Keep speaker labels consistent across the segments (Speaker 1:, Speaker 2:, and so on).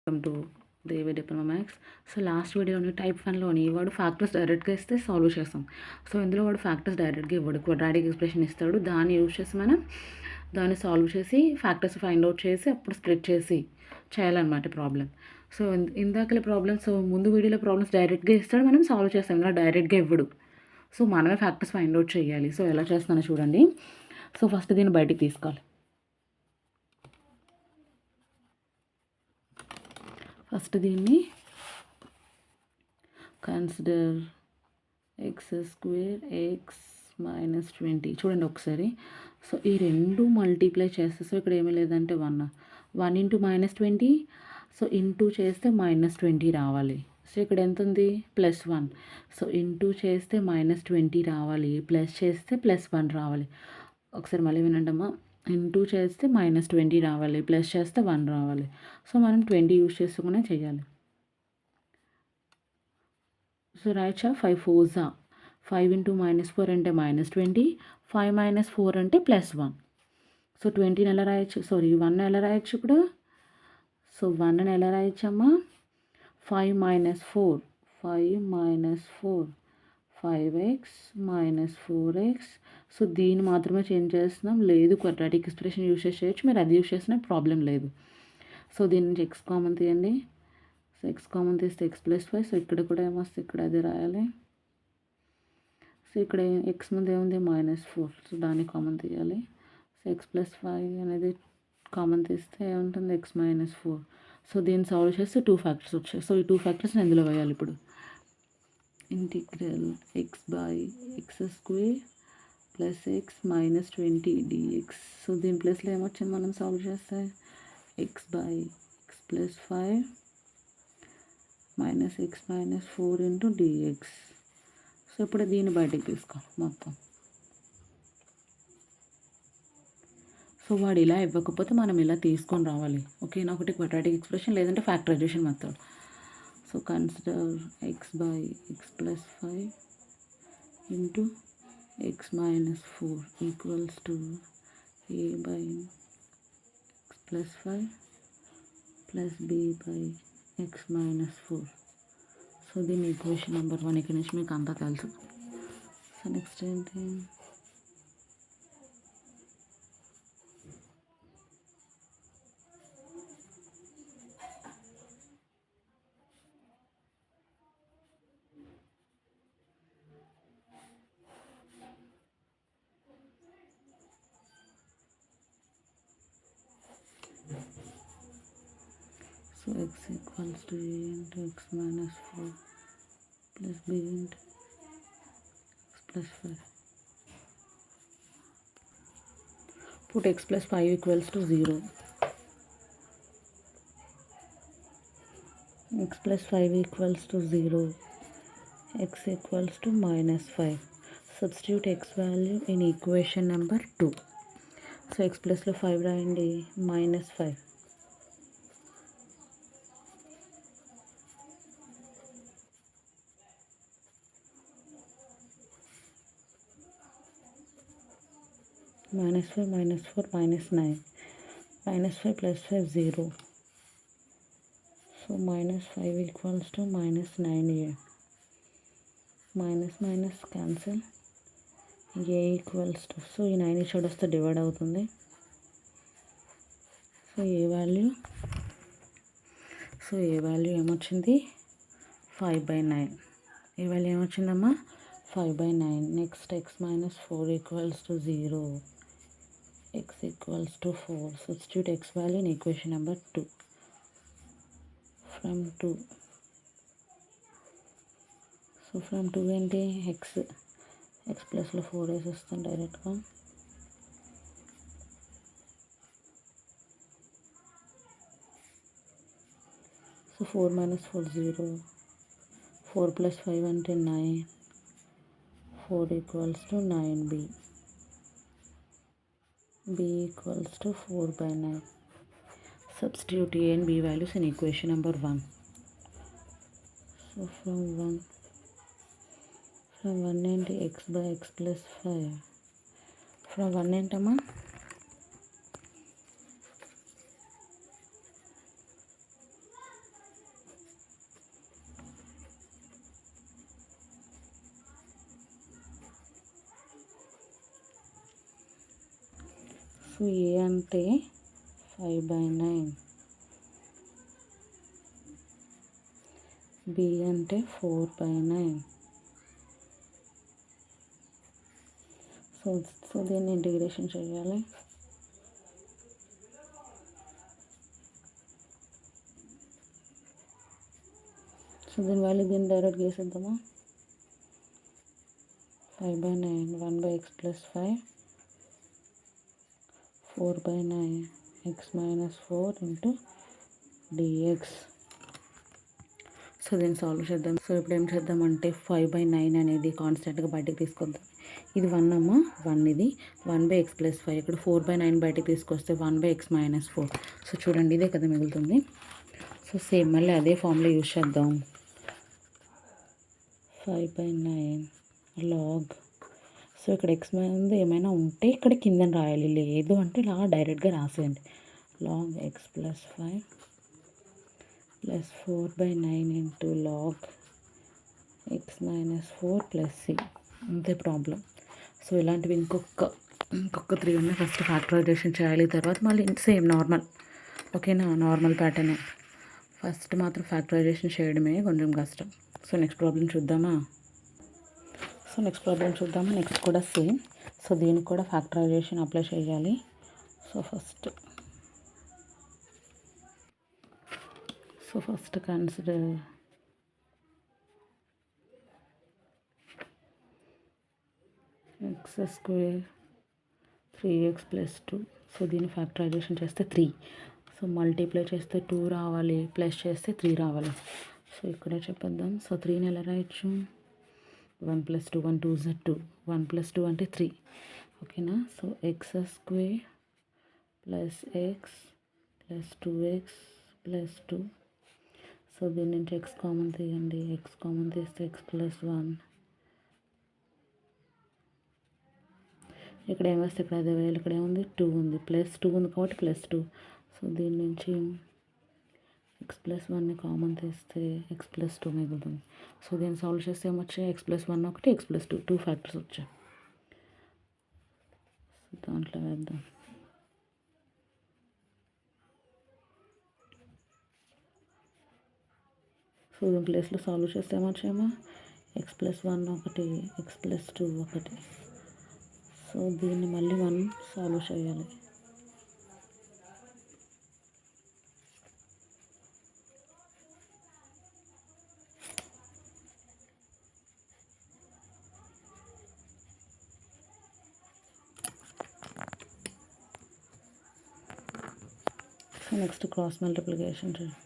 Speaker 1: Welcome to Devi diploma maths. So last వీడియోని type 1లోని వాడు factors డైరెక్ట్గా ఇస్తే సాల్వ్ చేస్తాం. సో ఇందులో వాడు ఫ్యాక్టర్స్ డైరెక్ట్గా ఇవ్వడు, క్వాడ్రాటిక్ ఎక్స్ప్రెషన్ ఇస్తాడు. దాన్ని యూజ్ చేసి మనం దాన్ని సాల్వ్ చేసి ఫ్యాక్టర్స్ ఫైండ్ అవుట్ చేసి అప్పుడు స్ప్లిట్ చేసి చేయాలన్నమాట ప్రాబ్లం. సో ఇందాకలే ప్రాబ్లమ్స్ ముందు వీడియోలో ప్రాబ్లమ్స్ డైరెక్ట్గా ఇస్తాడు, మనం సాల్వ్ చేస్తాం. ఇలా డైరెక్ట్గా ఇవ్వడు. సో మనమే ఫ్యాక్టర్స్ ఫైండ్ అవుట్ చేయాలి. సో ఎలా చేస్తున్నానో చూడండి. సో ఫస్ట్ దీన్ని బయటికి తీసుకోవాలి. ఫస్ట్ దీన్ని consider X square X minus 20 చూడండి ఒకసారి. సో ఈ రెండు మల్టిప్లై చేస్తే సో ఇక్కడ ఏమీ లేదంటే 1 ఇంటూ -20. సో ఇంటూ చేస్తే -20 రావాలి. సో ఇక్కడ ఎంత ఉంది +1. సో ఇంటూ చేస్తే -20 రావాలి, ప్లస్ చేస్తే +1 రావాలి. ఒకసారి మళ్ళీ వినండమ్మా. ఇంటూ చేస్తే -20 రావాలి, ప్లస్ చేస్తే 1 రావాలి. సో మనం 20 యూజ్ చేసుకునే చేయాలి. సో రైట్ 5 4s 5 ఇంటూ -4 అంటే -20, 5 - 4 అంటే +1. సో 20ని ఎలా రాయొచ్చు, సారీ 1 ఎలా రాయొచ్చు ఇప్పుడు. సో 1ని ఎలా రాయొచ్చమ్మా, 5 - 4 5x - 4x. సో దీన్ని మాత్రమే చేంజ్ చేస్తున్నాం, లేదు క్వాడ్రాటిక్ ఎక్స్ప్రెషన్ యూజ్ చేయొచ్చు, మీరు అది యూజ్ చేసిన ప్రాబ్లం లేదు. సో దీని నుంచి ఎక్స్ కామన్ తీయండి. సో ఎక్స్ కామన్ తీస్తే x+5. సో ఇక్కడ కూడా ఏమొస్తుంది, ఇక్కడ అది రాయాలి. సో ఇక్కడ ఎక్స్ ముందు ఏముంది -4. సో దాన్ని కామన్ తీయాలి. సో x+5 అనేది కామన్ తీస్తే ఏముంటుంది x - 4. సో దీన్ని సాల్వ్ చేస్తే 2 ఫ్యాక్టర్స్ వచ్చాయి. సో ఈ 2 ఫ్యాక్టర్స్ని ఎందులో వేయాలి ఇప్పుడు. Integral x/x² + x - 20 dx. So దీని ప్లేస్లో ఏమొచ్చింది మనం సాల్వ్ చేస్తే x/x+5 - x - 4 into dx. So ఇప్పుడు దీన్ని బయటికి తీసుకోవాలి మొత్తం. సో వాడు ఇలా ఇవ్వకపోతే మనం ఇలా తీసుకొని రావాలి. ఓకేనా, ఒకటి క్వాడ్రాటిక్ ఎక్స్ప్రెషన్ లేదంటే factorisation method. So consider x/x+5 into x - 4 equals to a/x+5 plus b/x - 4. So దీని ఈక్వేషన్ నెంబర్ 1 ఇక్కడ నుంచి మీకు అంతా తెలుసు. సో నెక్స్ట్ ఏంటి, so x equals to a into x - 4 plus b into x+5. put x+5 equals to 0. x+5 equals to 0, x equals to -5. Substitute x value in equation number 2. So x ప్లస్లో 5 రాయండి, -5. -5 - 4 -9. -5 + 5 0. So -5 equals to -9a. Minus cancel, a equals to, so ఈ 9 ఇచ్చాడు వస్తే divide అవుతుంది. So ఏ value ఏమొచ్చింది 5/9. A value ఏమొచ్చిందమ్మా 5/9. Next x - 4 equals to 0, x equals to 4. Substitute x value in equation number 2. From 2, so from 2 ఏంటి x ప్లస్లో 4 వేసేస్తాం డైరెక్ట్గా. సో 4 - 4 0, 4 + 5 అంటే 9. 4 equals to 9b. b equals to 4/9. Substitute a and b values in equation number 1. So from 1 ఏంటి x/x+5. From 1 ఏంటమ్మా so ఏ అంటే 5/9, B అంటే 4/9. So దీన్ని ఇంటిగ్రేషన్ చేయాలి. సో దీని వాల్యూ దీన్ని డైరెక్ట్ చేసేద్దామా. 5/9 1/x + 5 4/9 x - 4 × dx. సో దీన్ని సాల్వ్ చేద్దాం. సో ఇప్పుడు ఏం చేద్దామంటే 5/9 అనేది కాన్స్టెంట్గా బయటకు తీసుకొద్దాం. ఇది 1 అమ్మా, 1 ఇది 1/x + 5. ఇక్కడ 4/9 బయటకు తీసుకొస్తే 1/x - 4. సో చూడండి ఇదే కదా మిగులుతుంది. సో సేమ్ మళ్ళీ అదే ఫార్ములా యూజ్ చేద్దాం. 5/9 log. సో ఇక్కడ ఎక్స్ ముందు ఏమైనా ఉంటే ఇక్కడ కింద రాయాలి, లేదు అంటే ఇలా డైరెక్ట్గా రాసేయండి. log x + 5 + 4/9 × log x - 4 + c. అంతే ప్రాబ్లం. సో ఇలాంటివి ఇంకొక 3 ఉన్నాయి. ఫస్ట్ ఫ్యాక్టరైజేషన్ చేయాలి, తర్వాత మళ్ళీ సేమ్ నార్మల్. ఓకేనా, నార్మల్ ప్యాటర్న్. ఫస్ట్ మాత్రం ఫ్యాక్టరైజేషన్ చేయడమే కొంచెం కష్టం. సో నెక్స్ట్ ప్రాబ్లం చూద్దామా. నెక్స్ట్ కూడా సేమ్. సో దీనికి కూడా ఫ్యాక్టరైజేషన్ అప్లై చేయాలి. So first consider x² 3x + 2. So దీన్ని ఫ్యాక్టరైజేషన్ చేస్తే 3. సో మల్టిప్లై చేస్తే 2 రావాలి, ప్లస్ చేస్తే 3 రావాలి. సో ఇక్కడే చెప్పేద్దాం. సో 3ని ఎలా రాయొచ్చు. 1 + 2 1 2 2 1 + 2 అంటే 3. ఓకేనా. So x² + x + 2x + 2. So దీని నుంచి x కామన్ తీయండి. x కామన్ తీస్తే x + 1. ఇక్కడ ఏమొస్తే ఇక్కడ అదే వేయాలి. ఇక్కడ ఏముంది 2 ఉంది, +2 ఉంది కాబట్టి +2. సో దీని నుంచి x + 1ని కామన్ తీస్తే x + 2 మిగులుతుంది. సో దీన్ని సాల్వ్ చేస్తే ఏమొచ్చాయి, x + 1 ఒకటి, x + 2 2 ఫ్యాక్టర్స్ వచ్చాయి. సో దాంట్లో వేద్దాం. సో దీని ప్లేస్లో సాల్వ్ చేస్తే ఏమొచ్చాయమ్మా, x + 1 ఒకటి, x + 2 ఒకటి. సో దీన్ని మళ్ళీ మనం సాల్వ్ చేయాలి. సో నెక్స్ట్ క్రాస్ మల్టిప్లికేషన్ చేయాలి.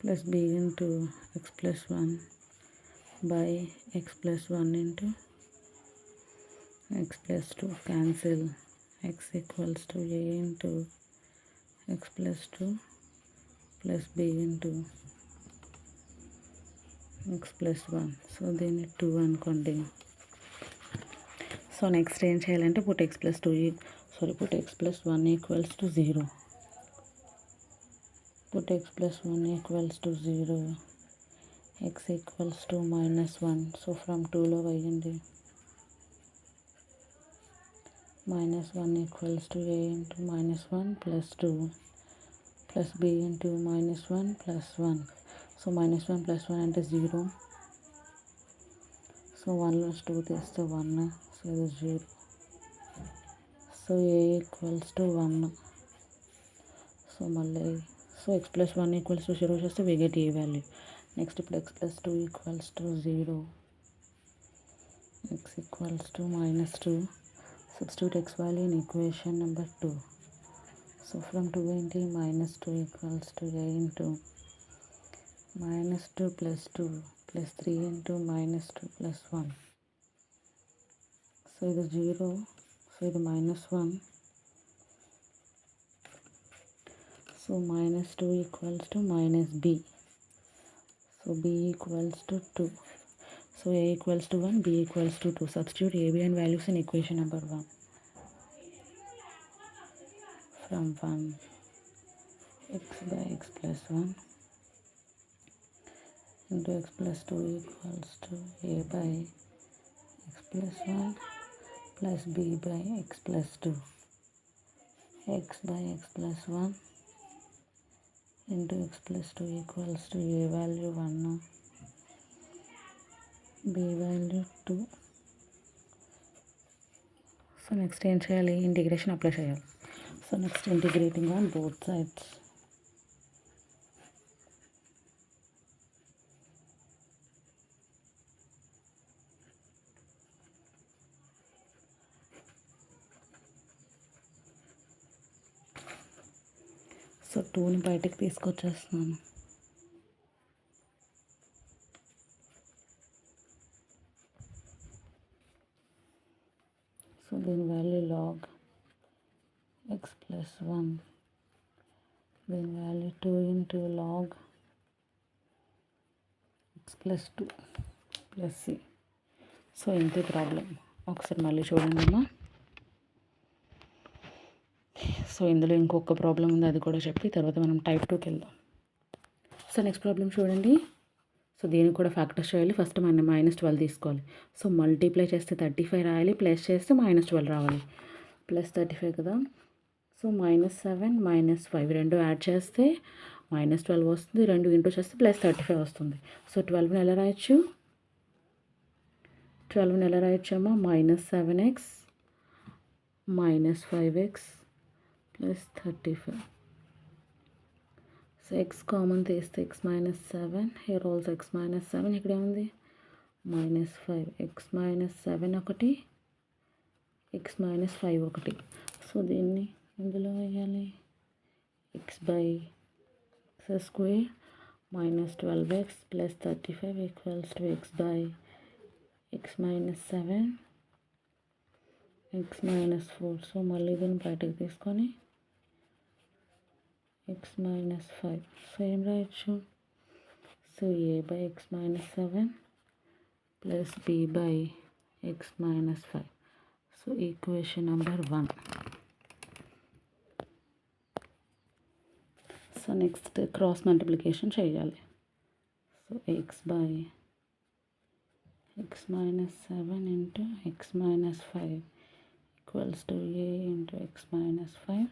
Speaker 1: + b × x + 1 / x + 1 × x + 2 cancel. x = a × x + 2 + b × x + 1. So దీన్ని 2 అనుకోండి. సో నెక్స్ట్ ఏం చేయాలంటే put x + 1 = 0. Put x + 1 = 0. x = -1. So from 2లో వేయండి. -1 = a × -1 + 2 + b × -1 + 1. సో -1 + 1 అంటే 0. సో 1లో 2 తీస్తే 1. సో ఇది 0. So a = 1. సో మళ్ళీ x + 1 = 0 చేస్తే we get a value. Next ఇప్పుడు x + 2 = 0. x = -2. Substitute x value in equation number 2. So from 2 ఏంటి, -2 = a × -2 + 2 + 3 × -2 + 1. So ఇది 0. సో ఇది -1. So -2 = -b. So b = 2. So a = 1, b = 2. Substitute a, b and values in equation number 1. from 1 x by x plus 1 into x plus 2 equals to a by x plus 1 plus b by x plus 2 x by x plus 1 into x plus 2 equals to a value 1 b value 2. So next ఏం చేయాలి, integration apply చేయాలి. So next integrating on both sides. So 2ని బయటకు తీసుకొచ్చేస్తున్నాను. So దీని value log x plus 1, దీని value 2 into log x plus 2 plus c. So ఇంతే problem. ఒకసారి మళ్ళీ చూడండి అమ్మా. సో ఇందులో ఇంకొక ప్రాబ్లం ఉంది, అది కూడా చెప్పి తర్వాత మనం టైప్ 2కి వెళ్దాం. సో నెక్స్ట్ ప్రాబ్లం చూడండి. సో దీనికి కూడా ఫ్యాక్టర్స్ చేయాలి. ఫస్ట్ మనం -12 తీసుకోవాలి. సో మల్టిప్లై చేస్తే 35 రాయాలి, ప్లస్ చేస్తే -12 రావాలి. ప్లస్ 35 కదా. సో -7 -5 రెండు యాడ్ చేస్తే -12 వస్తుంది, 2 ఇంటూ చేస్తే +35 వస్తుంది. సో 12ని ఎలా రాయొచ్చు, 12ని ఎలా రాయొచ్చమ్మా, -7x -5x +35. So x common తీస్తే x -7, హియర్ ఆల్సో x -7, ఇక్కడ ఏముంది -5, x -7 ఒకటి, x -5 ఒకటి. సో దీన్ని ఇందులో వేయాలి, x by x square -12x +35 equals to x by x -7 x -4. So మళ్ళీ దీన్ని బయటకు తీసుకొని x -5. సో ఏం రాయొచ్చు, so a by x -7 plus b by x -5. So equation number 1. So next cross multiplication చేయాలి. So x by x -7 into x -5 equals to a into x -5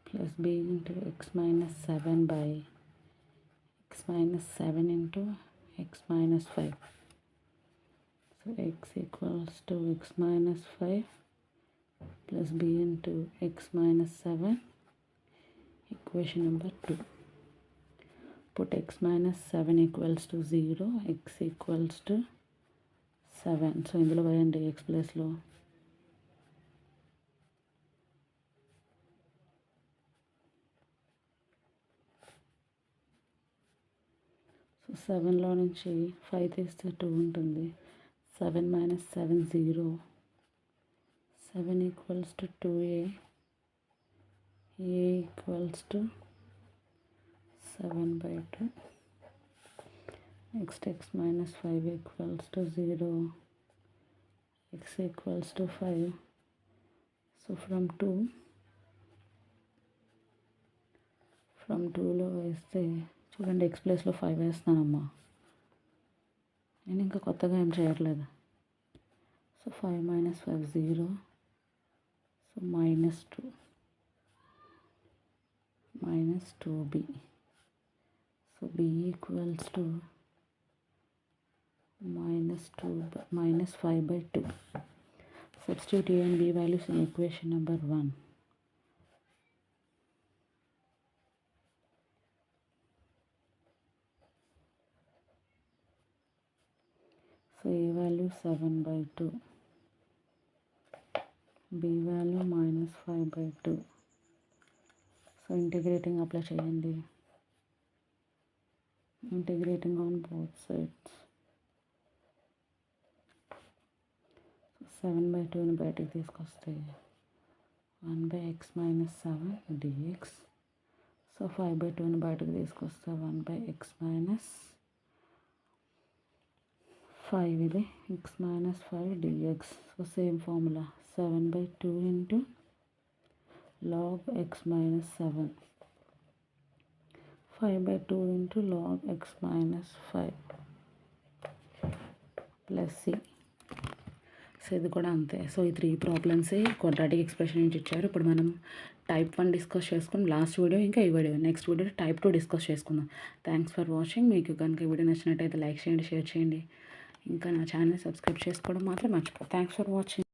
Speaker 1: plus b into x -7 by x -7 into x -5. So x equals to x -5 plus b into x -7, equation number 2. Put x -7 equals to 0, x equals to 7. So ఇందులో వేయండి x ప్లేస్లో. So 7లో నుంచి 5 తీస్తే 2 ఉంటుంది. 7 - 7 0. 7 equals to 2a. a equals to 7/2. Next x -5 equals to 0. x equals to 5. So from 2లో వేస్తే చూడండి, x ప్లేస్లో 5 వేస్తానమ్మా. నేను ఇంకా కొత్తగా ఏం చేయట్లేదు. So 5 - 5 0. So -2 -2b. So b equals to -5/2. Substitute a and b values in equation number 1. So a value 7/2, b value -5/2. So integrating apply చేయండి. Integrating on both sides. 7/2ని బయటకు తీసుకొస్తే 1/x -7 dx. సో 5/2ని బయటకు తీసుకొస్తే 1/x -5, ఇది x -5 dx. So same formula, 7/2 into log x minus 7. 5/2 into log x minus 5 plus C. So ఇది కూడా అంతే. సో ఈ 3 ప్రాబ్లమ్సే క్వాడ్రాటిక్ ఎక్స్ప్రెషన్ నుంచి ఇచ్చారు. ఇప్పుడు మనం టైప్ 1 డిస్కస్ చేసుకుని లాస్ట్ వీడియో ఇంకా ఈ video next video type 2 discuss చేసుకుందాం. Thanks for watching. మీకు కనుక ఈ వీడియో నచ్చినట్టయితే లైక్ చేయండి, షేర్ చేయండి. ఇంకా నా ఛానల్ సబ్స్క్రైబ్ చేసుకోవడం మాత్రం మర్చిపోదు. Thanks for watching.